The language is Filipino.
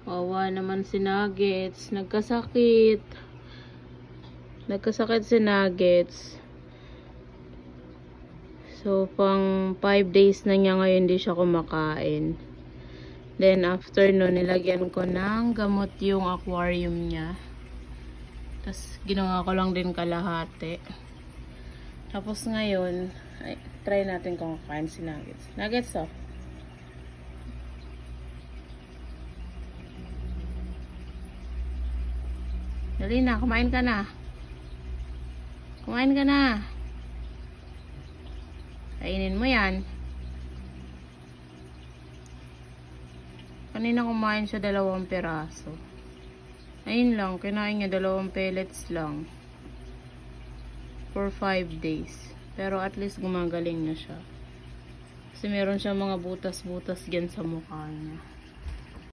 Wawa naman si Nuggets. Nagkasakit. Nagkasakit si Nuggets. So, pang 5 days na niya ngayon hindi siya kumakain. Then, after nun, nilagyan ko ng gamot yung aquarium niya. Tapos, ginawa ko lang din kalahati. Tapos, ngayon, ay, try natin kung kakain si Nuggets. Nuggets, oh. Dali na, kumain ka na. Kumain ka na. Kainin mo yan. Kanina kumain siya 2 piraso. Ayun lang, kinain niya 2 pellets lang. For 5 days. Pero at least gumagaling na siya. Kasi meron siya mga butas-butas dyan sa mukha niya.